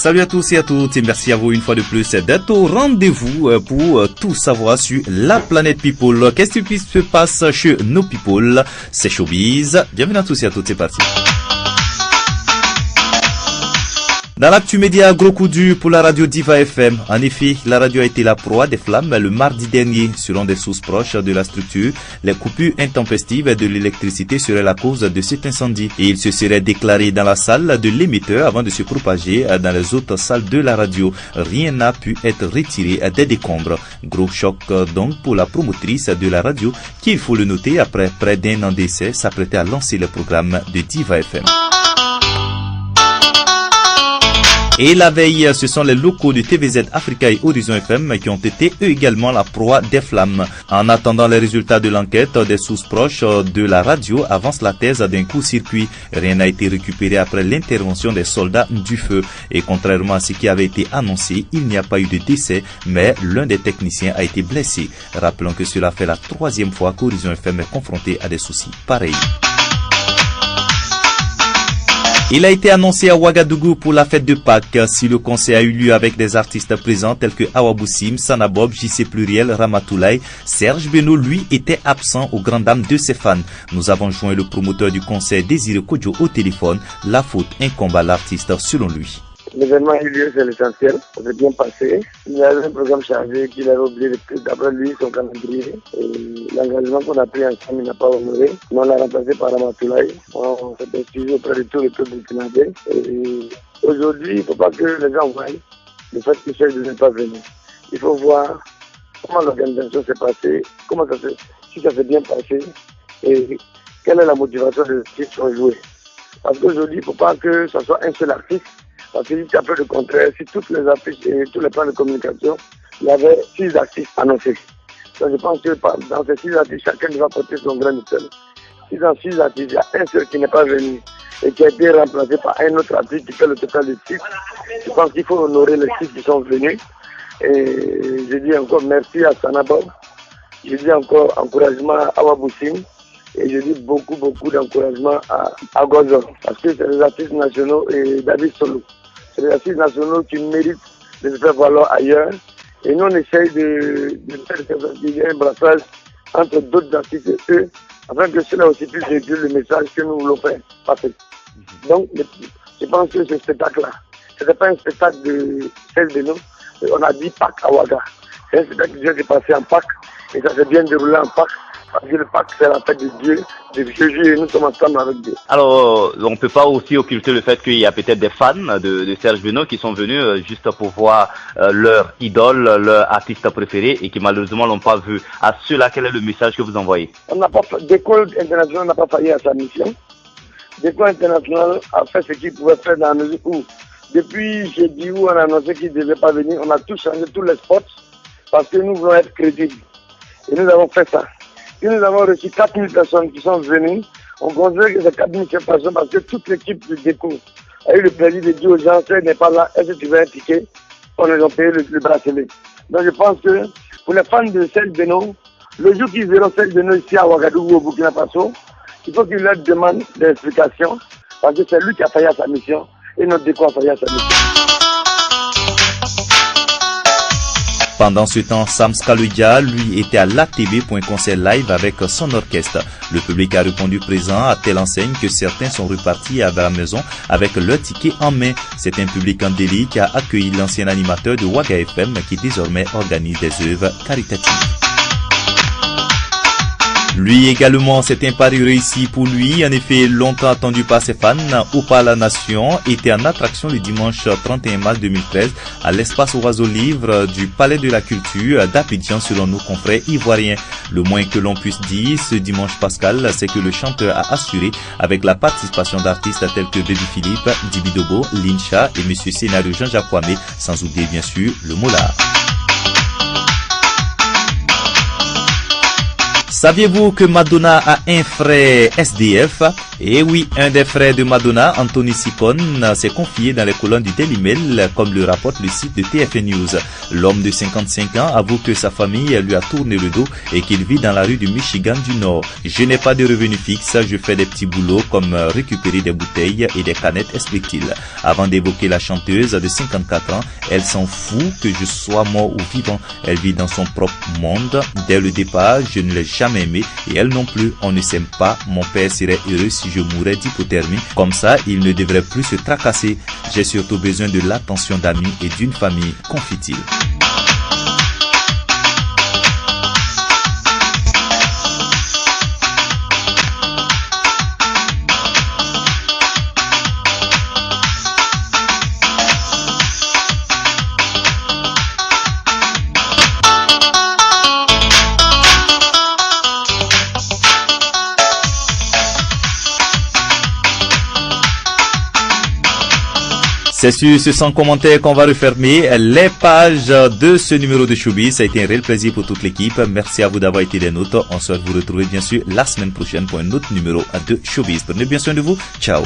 Salut à tous et à toutes et merci à vous une fois de plus d'être au rendez-vous pour tout savoir sur la planète People. Qu'est-ce qui se passe chez nos people? C'est Showbiz. Bienvenue à tous et à toutes, c'est parti. Dans l'actu média, gros coup dur pour la radio Diva FM. En effet, la radio a été la proie des flammes le mardi dernier. Selon des sources proches de la structure, les coupures intempestives de l'électricité seraient la cause de cet incendie. Et il se serait déclaré dans la salle de l'émetteur avant de se propager dans les autres salles de la radio. Rien n'a pu être retiré des décombres. Gros choc donc pour la promotrice de la radio qui, il faut le noter, après près d'un an d'essai, s'apprêtait à lancer le programme de Diva FM. Et la veille, ce sont les locaux de TVZ Africa et Horizon FM qui ont été eux également la proie des flammes. En attendant les résultats de l'enquête, des sources proches de la radio avancent la thèse d'un court-circuit. Rien n'a été récupéré après l'intervention des soldats du feu. Et contrairement à ce qui avait été annoncé, il n'y a pas eu de décès, mais l'un des techniciens a été blessé. Rappelons que cela fait la 3e fois qu'Horizon FM est confronté à des soucis pareils. Il a été annoncé à Ouagadougou pour la fête de Pâques. Si le concert a eu lieu avec des artistes présents tels que Awa Boussim, Sanabob, JC Pluriel, Ramatoulaye, Serge Beno, lui, était absent aux grandes dames de ses fans. Nous avons joint le promoteur du concert, Désiré Kodjo, au téléphone. La faute incombe à l'artiste selon lui. L'événement a eu lieu, c'est l'essentiel. Ça s'est bien passé. Il y avait un programme chargé qu'il avait oublié d'après lui, son calendrier. Et l'engagement qu'on a pris ensemble, il n'a pas honoré. Mais on l'a remplacé par Ramatoulaye. On s'est excusé auprès de tout le peuple canadien. Et aujourd'hui, il ne faut pas que les gens voient le fait que Serge n'est pas venu. Il faut voir comment l'organisation s'est passée, si ça s'est bien passé et quelle est la motivation des artistes qui ont joué. Parce qu'aujourd'hui, il ne faut pas que ce soit un seul artiste. Parce que jusqu'à peu le contraire, si toutes les affiches et tous les plans de communication, il y avait 6 artistes annoncés. Donc je pense que dans ces 6 artistes, chacun va porter son grain de sel. Si dans 6 artistes, il y a un seul qui n'est pas venu et qui a été remplacé par un autre artiste qui fait le total de 6, je pense qu'il faut honorer les 6 qui sont venus. Et je dis encore merci à Sanabob. Je dis encore encouragement à Awa Boussim. Et je dis beaucoup d'encouragement à Gozo. Parce que c'est des artistes nationaux et David Solo. C'est des artistes nationaux qui méritent de se faire valoir ailleurs. Et nous, on essaye de faire un brassage entre d'autres artistes et eux, afin que cela aussi puisse véhiculer le message que nous voulons faire passer. Donc, je pense que ce spectacle-là, ce n'était pas un spectacle de celle de nous. On a dit Pâques à Ouaga. C'est un spectacle qui s'est passé en Pâques et ça s'est bien déroulé en Pâques. Parce que le Pâques, c'est la fête de Dieu, de Jésus, et nous sommes ensemble avec Dieu. Alors, on ne peut pas aussi occulter le fait qu'il y a peut-être des fans de Serge Beno qui sont venus juste pour voir leur idole, leur artiste préféré et qui malheureusement l'ont pas vu. À ceux-là, quel est le message que vous envoyez? Déco International n'a pas failli à sa mission. Déco International a fait ce qu'il pouvait faire dans la mesure où, depuis jeudi où on a annoncé qu'il ne devait pas venir, on a tout changé, tous les spots, parce que nous voulons être crédibles. Et nous avons fait ça. Et nous avons reçu 4000 personnes qui sont venues. On considère que c'est 4000 personnes parce que toute l'équipe de Déco a eu le plaisir de dire aux gens, elle n'est pas là, est-ce que tu veux un ticket? On les a payé le bracelet. Donc je pense que pour les fans de Serge Beno, le jour qu'ils verront Serge Beno ici à Ouagadougou au Burkina Faso, il faut qu'ils leur demandent des explications parce que c'est lui qui a failli à sa mission et notre Déco a failli à sa mission. Pendant ce temps, Sam Skaludia, lui, était à l'ATB pour un concert live avec son orchestre. Le public a répondu présent à telle enseigne que certains sont repartis à la maison avec leur ticket en main. C'est un public endélique qui a accueilli l'ancien animateur de Ouaga FM qui désormais organise des œuvres caritatives. Lui également, c'est un pari réussi pour lui. En effet, longtemps attendu par ses fans, Opa la Nation était en attraction le dimanche 31 mars 2013 à l'espace Oiseau Livre du Palais de la Culture d'Abidjan selon nos confrères ivoiriens. Le moins que l'on puisse dire ce dimanche pascal, c'est que le chanteur a assuré avec la participation d'artistes tels que Baby Philippe, Dibidobo, Lincha et Monsieur Scénario Jean-Jacques Kwame, sans oublier bien sûr le Mollard. Saviez-vous que Madonna a un frère SDF? Et oui, un des frères de Madonna, Anthony Ciccone, s'est confié dans les colonnes du Daily Mail, comme le rapporte le site de TFN News. L'homme de 55 ans avoue que sa famille lui a tourné le dos et qu'il vit dans la rue du Michigan du Nord. Je n'ai pas de revenus fixes, je fais des petits boulots comme récupérer des bouteilles et des canettes, explique-t-il. Avant d'évoquer la chanteuse de 54 ans, elle s'en fout que je sois mort ou vivant. Elle vit dans son propre monde. Dès le départ, je ne l'ai jamais aimée et elle non plus. On ne s'aime pas. Mon père serait heureux si je mourais d'hypothermie. Comme ça, il ne devrait plus se tracasser. J'ai surtout besoin de l'attention d'amis et d'une famille, confie-t-il. C'est sur ce sans commentaire qu'on va refermer les pages de ce numéro de Showbiz. Ça a été un réel plaisir pour toute l'équipe. Merci à vous d'avoir été des nôtres. On souhaite vous retrouver bien sûr la semaine prochaine pour un autre numéro de Showbiz. Prenez bien soin de vous. Ciao.